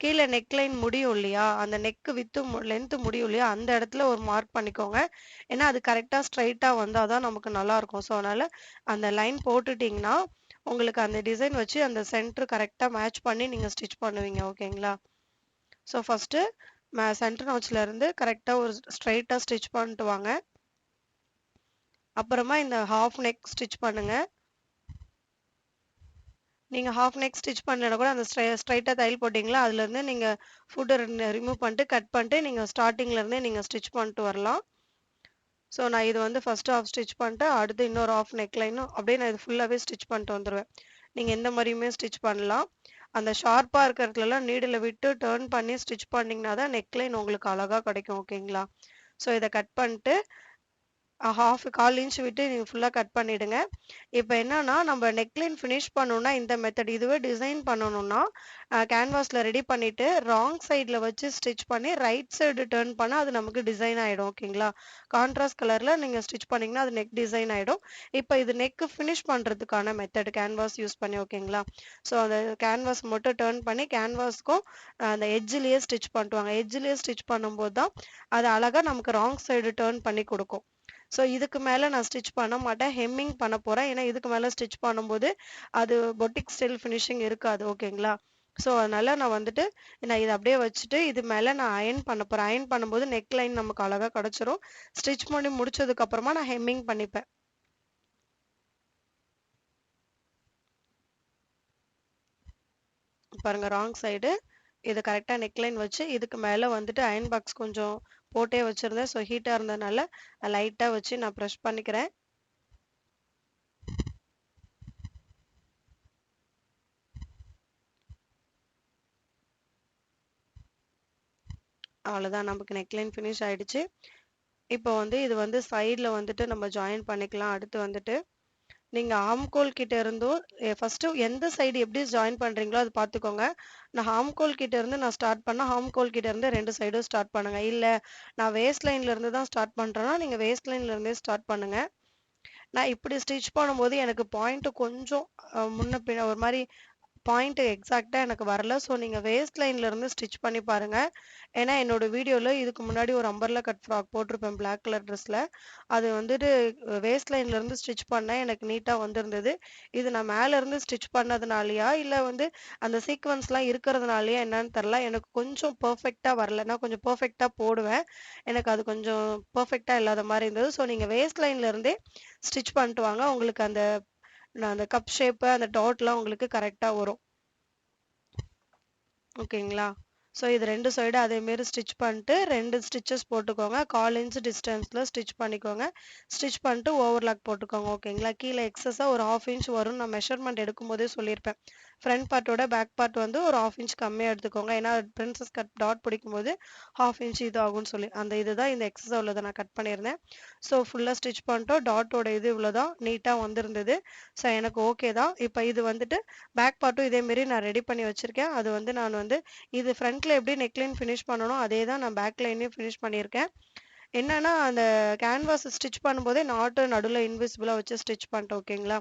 கீழே நெக் லைன் முடியும் இல்லையா, அந்த நெக்கு லென்த்து முடியும் இல்லையா, அந்த இடத்துல ஒரு மார்க் பண்ணிக்கோங்க. ஏன்னா அது கரெக்டாக ஸ்ட்ரைட்டாக வந்தால் தான் நமக்கு நல்லாயிருக்கும். ஸோ அதனால் அந்த லைன் போட்டுட்டிங்கன்னா உங்களுக்கு அந்த டிசைன் வச்சு அந்த சென்டர் கரெக்டாக மேட்ச் பண்ணி நீங்கள் ஸ்டிச் பண்ணுவீங்க. ஓகேங்களா? ஸோ ஃபஸ்ட்டு சென்டர் நாச்சிலேருந்து கரெக்டாக ஒரு ஸ்ட்ரைட்டாக ஸ்டிச் பண்ணிட்டு வாங்க. அப்புறமா இந்த ஹாஃப் நெக் ஸ்டிச் பண்ணுங்க. நீங்கள் ஹாஃப் நெக் ஸ்டிச் பண்ணலைன்னா கூட அந்த ஸ்ட்ரைட்டாக தையல் போட்டிங்களா, அதுலேருந்து நீங்கள் ஃபுட்டை ரிமூவ் பண்ணிட்டு கட் பண்ணிட்டு நீங்கள் ஸ்டார்டிங்லேருந்தே நீங்கள் ஸ்டிச் பண்ணிட்டு வரலாம். ஸோ நான் இது வந்து ஃபஸ்ட்டு ஹாஃப் ஸ்டிச் பண்ணிட்டு அடுத்து இன்னொரு ஹாஃப் நெக் லைனும் அப்படியே நான் இது ஃபுல்லாகவே ஸ்டிச் பண்ணிட்டு வந்துடுவேன். நீங்கள் எந்த மாதிரியுமே ஸ்டிச் பண்ணலாம். அந்த ஷார்ப்பாக இருக்கிறதுலலாம் நீடில் விட்டு டேர்ன் பண்ணி ஸ்டிச் பண்ணிங்கன்னா தான் நெக் லைன் உங்களுக்கு அழகாக கிடைக்கும். ஓகேங்களா? ஸோ இதை கட் பண்ணிட்டு 1/2 இன்ச் விட்டு நீங்கள் ஃபுல்லாக கட் பண்ணிவிடுங்க. இப்போ என்னன்னா நம்ம நெக்லைன் ஃபினிஷ் பண்ணணும்னா இந்த மெத்தட். இதுவே டிசைன் பண்ணணும்னா கேன்வாஸில் ரெடி பண்ணிவிட்டு ராங் சைடில் வச்சு ஸ்டிச் பண்ணி ரைட் சைடு டேர்ன் பண்ணால் அது நமக்கு டிசைன் ஆகிடும். ஓகேங்களா? கான்ட்ராஸ்ட் கலரில் நீங்கள் ஸ்டிச் பண்ணிங்கன்னா அது நெக் டிசைன் ஆகிடும். இப்போ இது நெக்கு ஃபினிஷ் பண்ணுறதுக்கான மெத்தட் கேன்வாஸ் யூஸ் பண்ணி. ஓகேங்களா? ஸோ அந்த கேன்வாஸ் மட்டும் டேர்ன் பண்ணி கேன்வாஸ்க்கும் அந்த எட்ஜ்லேயே ஸ்டிச் பண்ணுவாங்க. எட்ஜ்லேயே ஸ்டிச் பண்ணும்போது தான் அது அழகாக நமக்கு ராங் சைடு டேர்ன் பண்ணி கொடுக்கும். ஸோ இதுக்கு மேலே நான் ஸ்டிச் பண்ண மாட்டேன், ஹெம்மிங் பண்ண போகிறேன். ஏன்னா இதுக்கு மேலே ஸ்டிச் பண்ணும்போது அது பொட்டிக் ஸ்டைல் ஃபினிஷிங் இருக்காது. ஓகேங்களா? ஸோ அதனால் நான் வந்துட்டு நான் இதை அப்படியே வச்சுட்டு இது மேலே நான் அயர்ன் பண்ண போகிறேன். அயர்ன் பண்ணும்போது நெக் லைன் நமக்கு அழகாக கிடச்சிரும். ஸ்டிச் பண்ணி முடிச்சதுக்கப்புறமா நான் ஹெம்மிங் பண்ணிப்பேன். பாருங்கள், ராங் சைடு இது கரெக்டாக நெக்லைன் வச்சு இதுக்கு மேலே வந்துட்டு அயர்ன் பாக்ஸ் கொஞ்சம் போட்டே வச்சுருந்தேன். ஸோ ஹீட்டாக இருந்ததுனால லைட்டாக வச்சு நான் ப்ரெஷ் பண்ணிக்கிறேன். அவ்வளோதான், நமக்கு நெக்லைன் ஃபினிஷ் ஆகிடுச்சு. இப்போ வந்து இது வந்து சைடில் வந்துட்டு நம்ம ஜாயின் பண்ணிக்கலாம். அடுத்து வந்துட்டு நீங்கள் ஆம்கோல் கிட்ட இருந்தும் ஃபஸ்ட்டு எந்த சைடு எப்படி ஜாயின் பண்ணுறீங்களோ அது பார்த்துக்கோங்க. நான் ஆம்கோல் கிட்ட இருந்து நான் ஸ்டார்ட் பண்ணால் ஆம்கோல் கிட்ட இருந்து 2 சைடும் ஸ்டார்ட் பண்ணுங்க. இல்லை நான் வேஸ்ட் லைன்ல இருந்து தான் ஸ்டார்ட் பண்ணுறேன்னா நீங்கள் வேஸ்ட் லைன்ல இருந்தே ஸ்டார்ட் பண்ணுங்க. நான் இப்படி ஸ்டிச் பண்ணும்போது எனக்கு பாயிண்ட் கொஞ்சம் முன்ன பின்ன ஒரு மாதிரி பாயிண்ட் எக்ஸாக்டாக எனக்கு வரல. ஸோ நீங்கள் வேஸ்ட் லைன்லேருந்து ஸ்டிச் பண்ணி பாருங்கள். ஏன்னா என்னோட வீடியோவில் இதுக்கு முன்னாடி ஒரு அம்பர்லா கட் ஃப்ராக் போட்டிருப்பேன் பிளாக் கலர் ட்ரெஸ்ஸில். அது வந்துட்டு வேஸ்ட் லைன்லேருந்து ஸ்டிச் பண்ணேன், எனக்கு நீட்டாக வந்திருந்தது. இது நான் மேலேருந்து ஸ்டிச் பண்ணதுனாலையா இல்லை வந்து அந்த சீக்வன்ஸ்லாம் இருக்கிறதுனாலையா என்னன்னு தெரில, எனக்கு கொஞ்சம் பர்ஃபெக்டாக வரல. நான் கொஞ்சம் பர்ஃபெக்டாக போடுவேன், எனக்கு அது கொஞ்சம் பர்ஃபெக்டாக இல்லாத மாதிரி இருந்தது. ஸோ நீங்கள் வேஸ்ட் லைன்லேருந்தே ஸ்டிச் பண்ணிட்டு வாங்க, உங்களுக்கு அந்த கப் ஷேப்பு அந்த டாட்லாம் உங்களுக்கு கரெக்டாக வரும். ஓகேங்களா? ஸோ இது 2 சைடு அதேமாரி ஸ்டிச் பண்ணிட்டு 2 ஸ்டிச்சஸ் போட்டுக்கோங்க. 1/4 இன்ச் டிஸ்டன்ஸில் ஸ்டிச் பண்ணிக்கோங்க. ஸ்டிச் பண்ணிட்டு ஓவர்லாக் போட்டுக்கோங்க. ஓகேங்களா? கீழே எக்ஸஸாக ஒரு 1/2 இன்ச் வரும். நான் மெஷர்மெண்ட் எடுக்கும்போதே சொல்லியிருப்பேன். ஃப்ரண்ட் பார்ட்டோட பேக் பார்ட் வந்து ஒரு 1/2 இன்ச் கம்மியாக எடுத்துக்கோங்க. ஏன்னா பிரின்சஸ் கட் டாட் பிடிக்கும்போது 1/2 இன்ச் இது ஆகும்னு சொல்லி அந்த இதுதான் இந்த எக்ஸஸாக உள்ளதை நான் கட் பண்ணியிருந்தேன். ஸோ ஃபுல்லாக ஸ்டிச் பண்ணிட்டோம். டாட்டோட இது இவ்வளோதான் நீட்டாக வந்திருந்தது. ஸோ எனக்கு ஓகே தான். இப்போ இது வந்துட்டு பேக் பார்ட்டும் இதேமாரி நான் ரெடி பண்ணி வச்சுருக்கேன். அது வந்து நான் வந்து இது ஃப்ரண்ட்ல எப்படி நெக்லைன் ஃபினிஷ் பண்ணணும் அதே தான் நான் பேக் லைனையும் ஃபினிஷ் பண்ணியிருக்கேன். என்னன்னா அந்த கேன்வாஸ் ஸ்டிச் பண்ணும்போதே நாட்டு நடுவில் இன்விசிபிளாக வச்சு ஸ்டிச் பண்ணிட்டேன். ஓகேங்களா?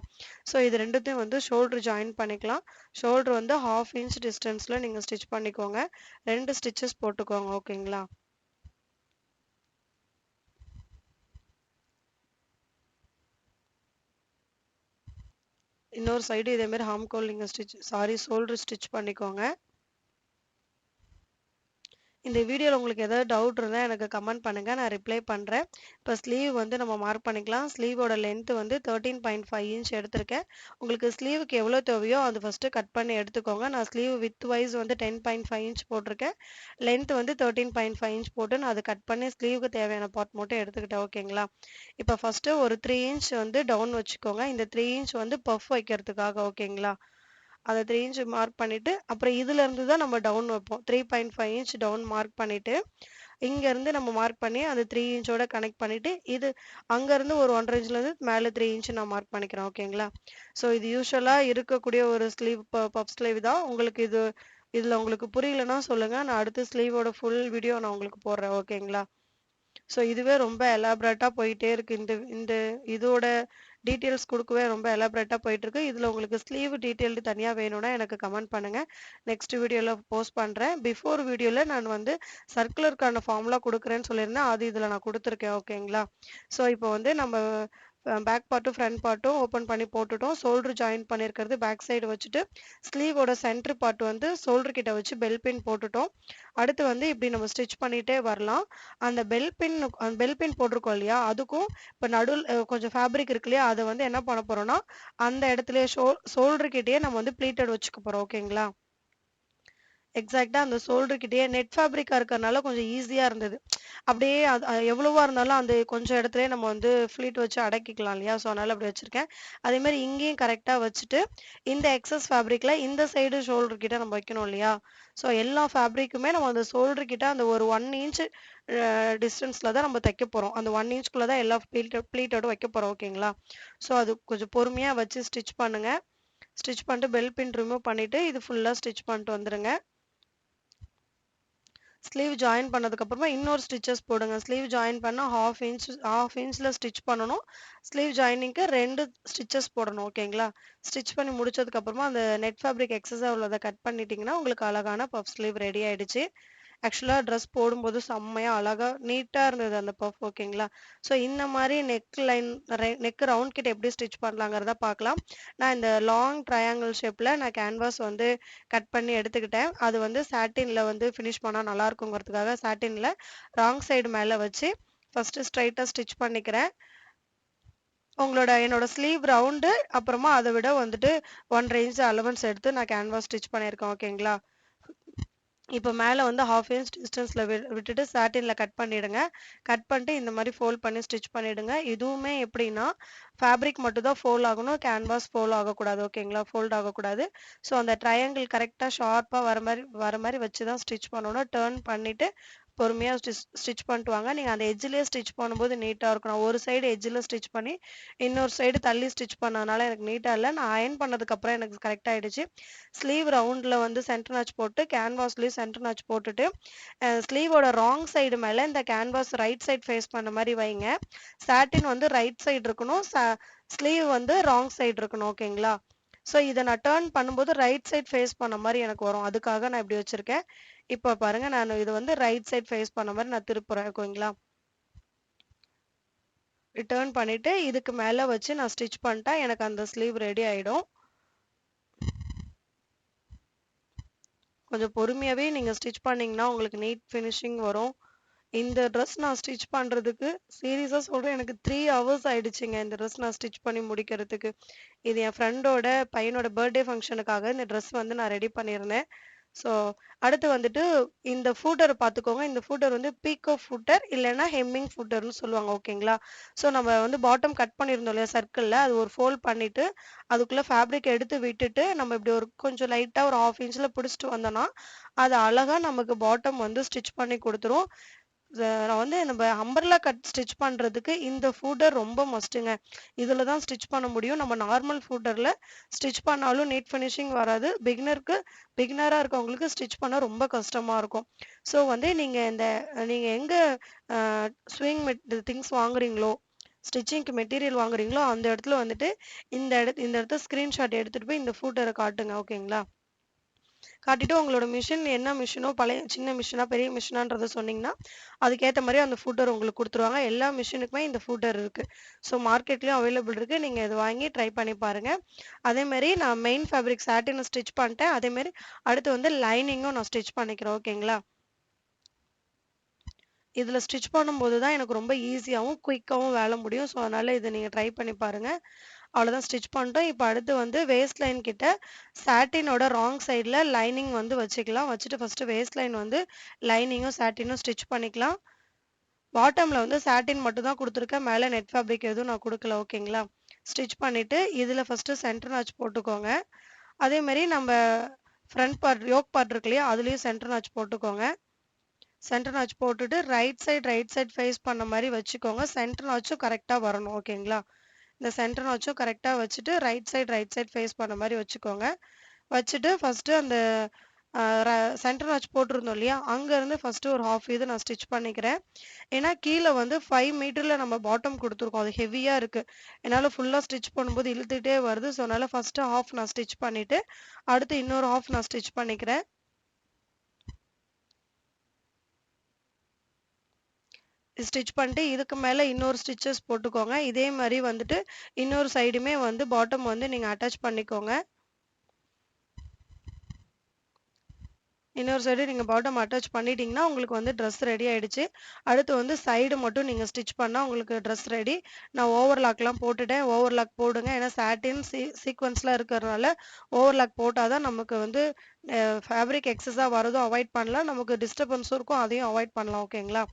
ஸோ இது ரெண்டுத்தையும் வந்து ஷோல்டர் ஜாயின் பண்ணிக்கலாம். ஷோல்டர் வந்து 1/2 இன்ச் டிஸ்டன்ஸில் நீங்கள் ஸ்டிச் பண்ணிக்கோங்க. 2 ஸ்டிச்சஸ் போட்டுக்கோங்க. ஓகேங்களா? இன்னொரு சைடு இதேமாரி ஹாம்கோல் நீங்கள் ஷோல்டர் ஸ்டிச் பண்ணிக்கோங்க. இந்த வீடியோவில் உங்களுக்கு ஏதாவது டவுட் இருந்தால் எனக்கு கமெண்ட் பண்ணுங்கள், நான் ரிப்ளை பண்ணுறேன். இப்போ ஸ்லீவ் வந்து நம்ம மார்க் பண்ணிக்கலாம். ஸ்லீவோட லென்த்து வந்து 13.5 இன்ச் எடுத்திருக்கேன். உங்களுக்கு ஸ்லீவுக்கு எவ்வளோ தேவையோ அது ஃபஸ்ட்டு கட் பண்ணி எடுத்துக்கோங்க. நான் ஸ்லீவ் வித் வைஸ் வந்து 10.5 இன்ச் போட்டிருக்கேன். லென்த் வந்து 13.5 இன்ச் போட்டு நான் அதை கட் பண்ணி ஸ்லீவுக்கு தேவையான பார்ட் மட்டும் எடுத்துக்கிட்டேன். ஓகேங்களா? இப்போ ஃபஸ்ட்டு ஒரு 3 இன்ச் வந்து டவுன் வச்சுக்கோங்க. இந்த 3 இன்ச் வந்து பஃப் வைக்கிறதுக்காக. ஓகேங்களா? அதை 3 இன்ச் மார்க் பண்ணிவிட்டு அப்புறம் இதிலேருந்து தான் நம்ம டவுன் வைப்போம். 3.5 இன்ச் டவுன் மார்க் பண்ணிவிட்டு இங்கேருந்து நம்ம மார்க் பண்ணி அந்த 3 இன்ச்சோட கனெக்ட் பண்ணிவிட்டு இது அங்கேருந்து ஒரு 1.5 இன்ச்லேருந்து மேலே 3 இன்ச் நான் மார்க் பண்ணிக்கிறேன். ஓகேங்களா? ஸோ இது யூஸ்வலாக இருக்கக்கூடிய ஒரு ஸ்லீவ் பஃப் ஸ்லீவ் தான். உங்களுக்கு இதில் உங்களுக்கு புரியலன்னா சொல்லுங்கள், நான் அடுத்த ஸ்லீவோட ஃபுல் வீடியோ நான் உங்களுக்கு போடுறேன். ஓகேங்களா? ஸோ இதுவே ரொம்ப எலாபரேட்டாக போயிட்டே இருக்குது. இந்த இந்த இதோட டீட்டெயில்ஸ் கொடுக்கவே ரொம்ப எலாபரேட்டாக போயிட்டுருக்கு. இதில் உங்களுக்கு ஸ்லீவ் டீட்டெயில்டு தனியாக வேணும்னா எனக்கு கமெண்ட் பண்ணுங்கள். நெக்ஸ்ட் வீடியோவில் போஸ்ட் பண்ணுறேன். பிஃபோர் வீடியோவில் நான் வந்து சர்க்குலருக்கான ஃபார்ம்லாம் கொடுக்குறேன்னு சொல்லியிருந்தேன். அது இதில் நான் கொடுத்துருக்கேன். ஓகேங்களா? ஸோ இப்போ வந்து நம்ம பேக் பார்ட்டும் ஃப்ரண்ட் பார்ட்டும் ஓப்பன் பண்ணி போட்டுட்டோம். ஷோல்டர் ஜாயின் பண்ணியிருக்கிறது பேக் சைடு வச்சுட்டு ஸ்லீவோட சென்டர் பார்ட் வந்து ஷோல்டர் கிட்ட வச்சு பெல் பின் போட்டுட்டோம். அடுத்து வந்து இப்படி நம்ம ஸ்டிச் பண்ணிகிட்டே வரலாம். அந்த பெல் பின் போட்டிருக்கோம் இல்லையா, அதுக்கும் இப்போ நடுவில் கொஞ்சம் ஃபேப்ரிக் இருக்கு இல்லையா, அதை வந்து என்ன பண்ண போகிறோம்னா அந்த இடத்துல ஷோல்டர் கிட்டேயே நம்ம வந்து ப்ளீட்டட் வச்சுக்க போகிறோம். ஓகேங்களா? எக்ஸாக்டாக அந்த ஷோல்டர் கிட்டேயே நெட் ஃபேப்ரிக்காக இருக்கிறனால கொஞ்சம் ஈஸியாக இருந்தது. அப்படியே அது எவ்வளவா இருந்தாலும் அந்த கொஞ்சம் இடத்துலயே நம்ம வந்து ஃப்ளீட் வச்சு அடக்கிக்கலாம் இல்லையா, ஸோ அதனால் அப்படி வச்சுருக்கேன். அதேமாதிரி இங்கேயும் கரெக்டாக வச்சுட்டு இந்த எக்ஸஸ் ஃபேப்ரிக்கில் இந்த சைடு ஷோல்டர் கிட்ட நம்ம வைக்கணும் இல்லையா, ஸோ எல்லா ஃபேப்ரிக்குமே நம்ம அந்த ஷோல்டர் கிட்ட அந்த ஒரு 1 இன்ச் டிஸ்டன்ஸில் தான் நம்ம தைக்க போகிறோம். அந்த 1 இன்ச்குள்ளே தான் எல்லா ப்ளீட்டோடும் வைக்க போகிறோம். ஓகேங்களா? ஸோ அது கொஞ்சம் பொறுமையாக வச்சு ஸ்டிச் பண்ணுங்கள். ஸ்டிச் பண்ணிட்டு பெல் பின் ரிமூவ் பண்ணிவிட்டு இது ஃபுல்லாக ஸ்டிச் பண்ணிட்டு வந்துடுங்க. ஸ்லீவ் ஜாயின் பண்ணதுக்கப்புறமா இன்னொரு ஸ்டிச்சஸ் போடுங்க. ஸ்லீவ் ஜாயின் பண்ணால் ஹாஃப் இன்ச்சில் ஸ்டிச் பண்ணணும். ஸ்லீவ் ஜாயினிங்க்கு 2 ஸ்டிச்சஸ் போடணும். ஓகேங்களா? ஸ்டிச் பண்ணி முடிச்சதுக்கப்புறமா அந்த நெட் ஃபேப்ரிக் எக்ஸஸாக உள்ளதை கட் பண்ணிட்டீங்கன்னா உங்களுக்கு அழகான பஃப் ஸ்லீவ் ரெடி ஆகிடுச்சு. ஆக்சுவலாக ட்ரெஸ் போடும்போது செம்மையாக அழகாக நீட்டாக இருந்தது அந்த பஃப். ஓகேங்களா? ஸோ இந்த மாதிரி நெக் ரவுண்ட் கிட்ட எப்படி ஸ்டிச் பண்ணலாங்கிறத பார்க்கலாம். நான் இந்த லாங் ட்ரையாங்கிள் ஷேப்பில் நான் கேன்வாஸ் வந்து கட் பண்ணி எடுத்துக்கிட்டேன். அது வந்து சாட்டினில் வந்து ஃபினிஷ் பண்ணால் நல்லா இருக்குங்கிறதுக்காக சாட்டினில் ராங் சைடு மேலே வச்சு ஃபஸ்ட்டு ஸ்ட்ரைட்டாக ஸ்டிச் பண்ணிக்கிறேன். என்னோட ஸ்லீவ் ரவுண்டு அப்புறமா அதை விட வந்துட்டு 1.5 இன்ச் அலவன்ஸ் எடுத்து நான் கேன்வாஸ் ஸ்டிச் பண்ணியிருக்கேன். ஓகேங்களா? இப்போ மேலே வந்து ஹாஃப் இன்ச் டிஸ்டன்ஸில் விட்டுட்டு சாட்டினில் கட் பண்ணிவிடுங்க. கட் பண்ணிட்டு இந்த மாதிரி ஃபோல்ட் பண்ணி ஸ்டிச் பண்ணிவிடுங்க. இதுவுமே எப்படின்னா ஃபேப்ரிக் மட்டும் தான் ஃபோல்ட் ஆகணும், கேன்வாஸ் ஃபோல்ட் ஆகக்கூடாது. ஓகேங்களா? ஃபோல்ட் ஆகக்கூடாது. ஸோ அந்த ட்ரையாங்கிள் கரெக்டாக ஷார்ப்பாக வர மாதிரி வச்சு தான் ஸ்டிச் பண்ணணும். டேர்ன் பண்ணிவிட்டு பொறுமையாக ஸ்டிச் பண்ணிட்டு வாங்க. நீங்கள் அந்த எட்ஜிலே ஸ்டிச் பண்ணும்போது நீட்டாக இருக்கும். நான் ஒரு சைடு எட்ஜில் ஸ்டிச் பண்ணி இன்னொரு சைடு தள்ளி ஸ்டிச் பண்ணதுனால எனக்கு நீட்டாக இல்லை. நான் அயன் பண்ணதுக்கப்புறம் எனக்கு கரெக்டாக ஆகிடுச்சு. ஸ்லீவ் ரவுண்டில் வந்து சென்டர் நாச் போட்டு கேன்வாஸ்லேயும் சென்டர் நாச் போட்டுட்டு ஸ்லீவோட ராங் சைடு மேலே இந்த கேன்வாஸ் ரைட் சைடு ஃபேஸ் பண்ண மாதிரி வைங்க. சாட்டின் வந்து ரைட் சைடு இருக்கணும், ஸ்லீவ் வந்து ராங் சைடு இருக்கணும். ஓகேங்களா? ஸோ இதை நான் டேர்ன் பண்ணும்போது ரைட் சைடு ஃபேஸ் பண்ண மாதிரி எனக்கு வரும். அதுக்காக நான் இப்படி வச்சுருக்கேன். இப்போ பாருங்க, நான் இது வந்து ரைட் சைடு ஃபேஸ் பண்ண மாதிரி நான் திருப்புறேன். ஓகேங்களா? ரிட்டர்ன் பண்ணிவிட்டு இதுக்கு மேலே வச்சு நான் ஸ்டிச் பண்ணிட்டா எனக்கு அந்த ஸ்லீவ் ரெடி ஆகிடும். கொஞ்சம் பொறுமையாகவே நீங்கள் ஸ்டிச் பண்ணிங்கன்னா உங்களுக்கு நீட் ஃபினிஷிங் வரும். இந்த ட்ரெஸ் நான் ஸ்டிச் பண்ணுறதுக்கு சீரியஸாக சொல்கிறேன், எனக்கு 3 ஹவர்ஸ் ஆகிடுச்சிங்க இந்த ட்ரெஸ் நான் ஸ்டிச் பண்ணி முடிக்கிறதுக்கு. இது என் ஃப்ரெண்டோட பையனோட பர்த்டே ஃபங்க்ஷனுக்காக இந்த ட்ரெஸ் வந்து நான் ரெடி பண்ணியிருந்தேன். ஸோ அடுத்து வந்துட்டு இந்த ஃபூட்டர் பார்த்துக்கோங்க. இந்த ஃபூட்டர் வந்து பீக்கோ ஃபூட்டர் இல்லைன்னா ஹெம்மிங் ஃபூட்டர்னு சொல்லுவாங்க. ஓகேங்களா? ஸோ நம்ம வந்து பாட்டம் கட் பண்ணியிருந்தோம் இல்லையா சர்க்கிளில், அது ஒரு ஃபோல்ட் பண்ணிட்டு அதுக்குள்ளே ஃபேப்ரிக் எடுத்து விட்டுட்டு நம்ம இப்படி ஒரு கொஞ்சம் லைட்டாக ஒரு 1/2 இன்ச்சில் பிடிச்சிட்டு வந்தோன்னா அது அழகாக நமக்கு பாட்டம் வந்து ஸ்டிச் பண்ணி கொடுத்துரும். நான் வந்து நம்ம அம்பர்லா கட் ஸ்டிச் பண்ணுறதுக்கு இந்த ஃபூட்டர் ரொம்ப மஸ்ட்டுங்க. இதில் தான் ஸ்டிச் பண்ண முடியும். நம்ம நார்மல் ஃபூட்டரில் ஸ்டிச் பண்ணாலும் நீட் ஃபினிஷிங் வராது. பிகினராக இருக்கவங்களுக்கு ஸ்டிச் பண்ண ரொம்ப கஷ்டமாக இருக்கும். ஸோ வந்து நீங்கள் எங்கே ஸ்விங் திங்ஸ் வாங்குறீங்களோ, ஸ்டிச்சிங்க்கு மெட்டீரியல் வாங்குறீங்களோ அந்த இடத்துல வந்துட்டு இந்த இடத்த ஸ்க்ரீன்ஷாட் எடுத்துகிட்டு போய் இந்த ஃபூட்டரை காட்டுங்க. ஓகேங்களா? காட்டிட்டு உங்களோட மிஷின் என்ன மிஷினோ, பழைய சின்ன மிஷினா பெரிய மிஷினான்றத சொன்னீங்கன்னா அதுக்கேற்ற மாதிரி அந்த ஃபூட்டர் உங்களுக்கு கொடுத்துருவாங்க. எல்லா மிஷினுக்குமே இந்த ஃபூட்டர் இருக்குது. ஸோ மார்க்கெட்லேயும் அவைலபிள் இருக்குது. நீங்கள் இதை வாங்கி ட்ரை பண்ணி பாருங்கள். அதேமாரி நான் மெயின் ஃபேப்ரிக் சாட்டினை ஸ்டிச் பண்ணிட்டேன். அதேமாரி அடுத்து வந்து லைனிங்கும் நான் ஸ்டிச் பண்ணிக்கிறேன். ஓகேங்களா? இதில் ஸ்டிச் பண்ணும்போது தான் எனக்கு ரொம்ப ஈஸியாகவும் குயிக்காகவும் வேலை முடியும். ஸோ அதனால் இதை நீங்கள் ட்ரை பண்ணி பாருங்கள். அவ்வளோதான், ஸ்டிச் பண்ணிட்டோம். இப்போ அடுத்து வந்து வேஸ்ட் லைன் கிட்ட சாட்டினோட ராங் சைடில் லைனிங் வந்து வச்சுக்கலாம். வச்சுட்டு ஃபஸ்ட்டு வேஸ்ட் லைன் வந்து லைனிங்கும் சாட்டினும் ஸ்டிச் பண்ணிக்கலாம். பாட்டமில் வந்து சாட்டின் மட்டும் தான் கொடுத்துருக்கேன். மேலே நெட் ஃபேப்ரிக் எதுவும் நான் கொடுக்கல. ஓகேங்களா? ஸ்டிச் பண்ணிவிட்டு இதில் ஃபஸ்ட்டு சென்டர் நாச் போட்டுக்கோங்க. அதேமாரி நம்ம ஃப்ரண்ட் பார்ட் யோக் பார்ட் இருக்கு இல்லையா, அதுலேயும் சென்டர் நாச் போட்டுக்கோங்க. சென்டர் நாச் போட்டுட்டு ரைட் சைட் ஃபேஸ் பண்ண மாதிரி வச்சுக்கோங்க. சென்டர் நாச்சும் கரெக்டாக வரணும். ஓகேங்களா? இந்த சென்டர் நாச்சும் கரெக்டாக வச்சுட்டு ரைட் சைட் ஃபேஸ் பண்ண மாதிரி வச்சுக்கோங்க. வச்சுட்டு ஃபஸ்ட்டு அந்த சென்டர் நாச் போட்டிருந்தோம் இல்லையா, அங்கேருந்து ஃபஸ்ட்டு ஒரு 1/2 இது நான் ஸ்டிச் பண்ணிக்கிறேன். ஏன்னா கீழே வந்து 5 மீட்டரில் நம்ம பாட்டம் கொடுத்துருக்கோம். அது ஹெவியாக இருக்குது. என்னால் ஃபுல்லாக ஸ்டிச் பண்ணும்போது இழுத்துகிட்டே வருது. ஸோ அதனால் ஃபஸ்ட்டு 1/2 நான் ஸ்டிச் பண்ணிவிட்டு அடுத்து இன்னொரு 1/2 நான் ஸ்டிச் பண்ணிக்கிறேன். ஸ்டிச் பண்ணிட்டு இதுக்கு மேலே இன்னொரு ஸ்டிச்சஸ் போட்டுக்கோங்க. இதே மாதிரி வந்துட்டு இன்னொரு சைடுமே வந்து பாட்டம் வந்து நீங்கள் அட்டாச் பண்ணிக்கோங்க. இன்னொரு சைடு நீங்கள் பாட்டம் அட்டாச் பண்ணிட்டீங்கன்னா உங்களுக்கு வந்து ட்ரெஸ் ரெடி ஆகிடுச்சு. அடுத்து வந்து சைடு மட்டும் நீங்கள் ஸ்டிச் பண்ணால் உங்களுக்கு ட்ரெஸ் ரெடி. நான் ஓவர்லாக்லாம் போட்டுட்டேன். ஓவர்லாக் போடுங்க. ஏன்னா சாட்டின் சீக்வன்ஸ்லாம் இருக்கிறதுனால ஓவர்லாக் போட்டால் தான் நமக்கு வந்து ஃபேப்ரிக் எக்ஸஸாக வரதும் அவாய்ட் பண்ணலாம். நமக்கு டிஸ்டர்பன்ஸும் இருக்கும், அதையும் அவாய்ட் பண்ணலாம். ஓகேங்களா?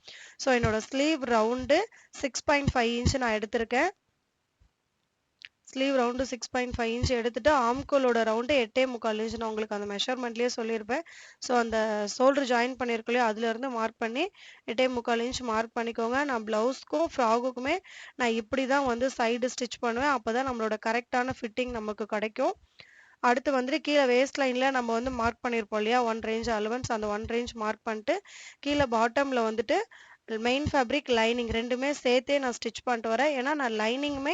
ஸோ என்னோடய ஸ்லீவ் ரவுண்டு 6.5 இன்ச் நான் எடுத்திருக்கேன். ஸ்லீவ் ரவுண்டு 6.5 இன்ச் எடுத்துட்டு ஆம்கோலோட ரவுண்டு 8.25 இன்ச். நான் உங்களுக்கு அந்த மெஷர்மெண்ட்லேயே சொல்லியிருப்பேன். ஸோ அந்த ஷோல்டர் ஜாயின் பண்ணியிருக்கலையோ அதுலேருந்து மார்க் பண்ணி 8.25 இன்ச் மார்க் பண்ணிக்கோங்க. நான் ப்ளவுஸ்க்கும் ஃப்ராகுக்குமே நான் இப்படி தான் வந்து சைடு ஸ்டிச் பண்ணுவேன். அப்போ தான் நம்மளோட கரெக்டான ஃபிட்டிங் நமக்கு கிடைக்கும். அடுத்து வந்துட்டு கீழே வேஸ்ட் லைனில் நம்ம வந்து மார்க் பண்ணியிருப்போம் இல்லையா, 1 ரேஞ்ச் அலவன்ஸ், அந்த 1 ரேஞ்ச் மார்க் பண்ணிட்டு கீழே பாட்டமில் வந்துட்டு மெயின் ஃபேப்ரிக் லைனிங் ரெண்டுமே சேர்த்தே நான் ஸ்டிச் பண்ணிட்டு வரேன். ஏன்னா நான் லைனிங்குமே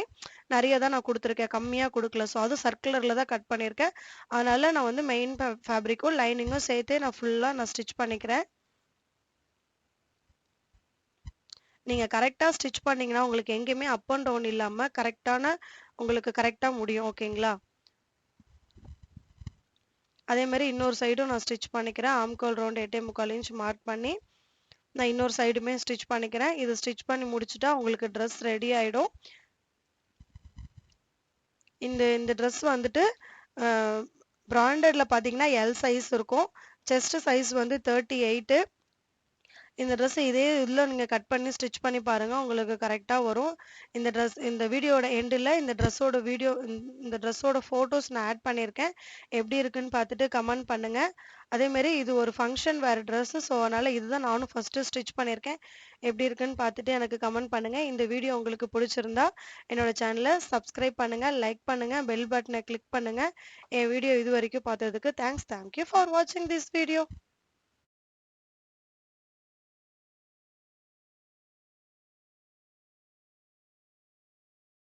நிறைய தான் நான் கொடுத்துருக்கேன், கம்மியாக கொடுக்கல. ஸோ அது சர்க்குலரில் தான் கட் பண்ணியிருக்கேன். அதனால் நான் வந்து மெயின் ஃபேப்ரிக்கும் லைனிங்கும் சேர்த்தே நான் ஃபுல்லாக நான் ஸ்டிச் பண்ணிக்கிறேன். நீங்கள் கரெக்டாக ஸ்டிச் பண்ணிங்கன்னா உங்களுக்கு எங்கேயுமே அப் அண்ட் டவுன் இல்லாமல் உங்களுக்கு கரெக்டாக முடியும். ஓகேங்களா? அதே மாதிரி இன்னொரு சைடும் நான் ஸ்டிச் பண்ணிக்கிறேன். ஆம்கோல் ரவுண்ட் 8.25 இன்ச் மார்க் பண்ணி நான் இன்னொரு சைடுமே ஸ்டிச் பண்ணிக்கிறேன். இது ஸ்டிச் பண்ணி முடிச்சுட்டா உங்களுக்கு ட்ரெஸ் ரெடி ஆகிடும். இந்த ட்ரெஸ் வந்துட்டு பிராண்டடில் பார்த்தீங்கன்னா எல் சைஸ் இருக்கும். செஸ்ட் சைஸ் வந்து 38. இந்த ட்ரெஸ் இதே இதில் நீங்கள் கட் பண்ணி ஸ்டிச் பண்ணி பாருங்கள், உங்களுக்கு கரெக்டாக வரும். இந்த வீடியோட எண்டில் இந்த ட்ரெஸ்ஸோட ஃபோட்டோஸ் நான் ஆட் பண்ணியிருக்கேன். எப்படி இருக்குன்னு பார்த்துட்டு கமெண்ட் பண்ணுங்கள். அதேமாரி இது ஒரு ஃபங்க்ஷன் வேறு ட்ரெஸ்ஸு. ஸோ அதனால் இதுதான் நானும் ஃபஸ்ட்டு ஸ்டிச் பண்ணியிருக்கேன். எப்படி இருக்குன்னு பார்த்துட்டு எனக்கு கமெண்ட் பண்ணுங்கள். இந்த வீடியோ உங்களுக்கு பிடிச்சிருந்தா என்னோடய சேனலை சப்ஸ்கிரைப் பண்ணுங்கள், லைக் பண்ணுங்கள், பெல் பட்டனை கிளிக் பண்ணுங்கள். என் வீடியோ இது வரைக்கும் பார்த்ததுக்கு தேங்க்யூ ஃபார் வாட்சிங் திஸ் வீடியோ.